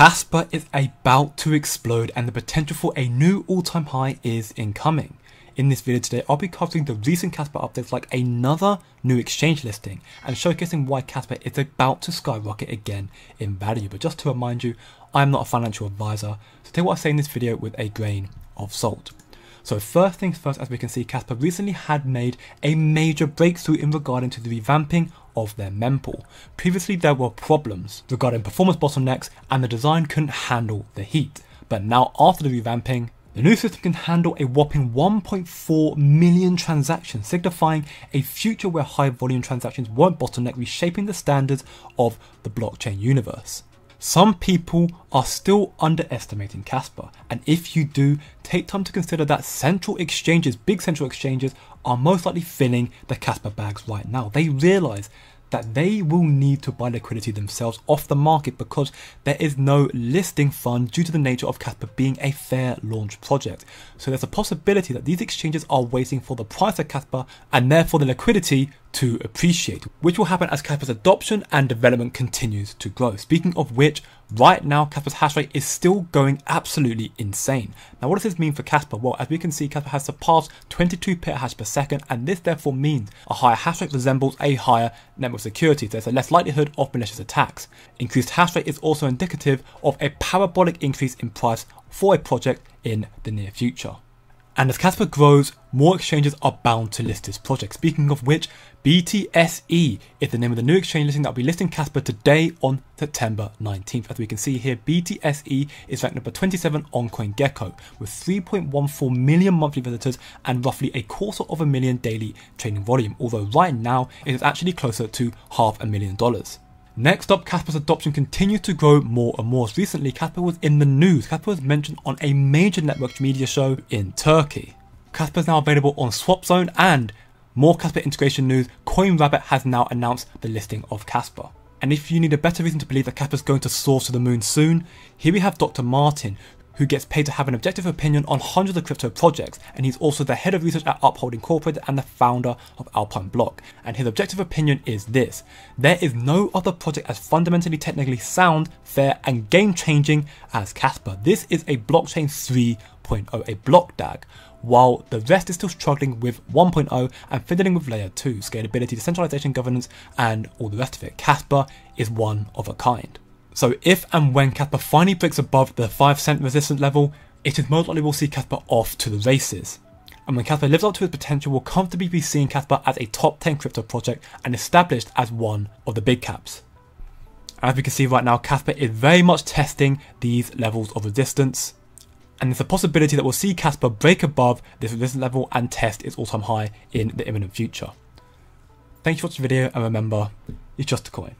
Kaspa is about to explode and the potential for a new all-time high is incoming. In this video today, I'll be covering the recent Kaspa updates like another new exchange listing and showcasing why Kaspa is about to skyrocket again in value. But just to remind you, I'm not a financial advisor, so take what I say in this video with a grain of salt. So first things first, as we can see, Kaspa recently had made a major breakthrough in regarding to the revamping of their mempool. Previously there were problems regarding performance bottlenecks and the design couldn't handle the heat. But now after the revamping, the new system can handle a whopping 1.4 million transactions, signifying a future where high volume transactions won't bottleneck, reshaping the standards of the blockchain universe. Some people are still underestimating Kaspa, and if you do, take time to consider that central exchanges, big central exchanges, are most likely filling the Kaspa bags right now. They realize that they will need to buy liquidity themselves off the market because there is no listing fund due to the nature of Kaspa being a fair launch project. So there's a possibility that these exchanges are waiting for the price of Kaspa and therefore the liquidity to appreciate, which will happen as Kaspa's adoption and development continues to grow. Speaking of which, right now Kaspa's hash rate is still going absolutely insane. Now what does this mean for Kaspa? Well, as we can see, Kaspa has surpassed 22 petahash per second, and this therefore means a higher hash rate resembles a higher network security. There's a less likelihood of malicious attacks. Increased hash rate is also indicative of a parabolic increase in price for a project in the near future. And as Kaspa grows, more exchanges are bound to list this project. Speaking of which, BTSE is the name of the new exchange listing that will be listing Kaspa today on September 19th. As we can see here, BTSE is ranked number 27 on CoinGecko with 3.14 million monthly visitors and roughly 250,000 daily trading volume, although right now it is actually closer to $500,000. Next up, Kaspa's adoption continues to grow more and more. Recently, Kaspa was in the news. Kaspa was mentioned on a major network media show in Turkey. Kaspa is now available on SwapZone, and more Kaspa integration news, CoinRabbit has now announced the listing of Kaspa. And if you need a better reason to believe that Kaspa is going to soar to the moon soon, here we have Dr. Martin, who gets paid to have an objective opinion on hundreds of crypto projects, and he's also the head of research at Uphold Incorporated and the founder of Alpine Block. And his objective opinion is this: there is no other project as fundamentally technically sound, fair and game-changing as Kaspa. This is a blockchain 3.0, a block DAG, while the rest is still struggling with 1.0 and fiddling with layer 2, scalability, decentralization, governance and all the rest of it. Kaspa is one of a kind. So if and when Kaspa finally breaks above the 5 cent resistance level, it is most likely we'll see Kaspa off to the races. And when Kaspa lives up to its potential, we'll comfortably be seeing Kaspa as a top 10 crypto project and established as one of the big caps. As we can see right now, Kaspa is very much testing these levels of resistance, and there's a possibility that we'll see Kaspa break above this resistance level and test its all-time high in the imminent future. Thank you for watching the video, and remember, it's just a coin.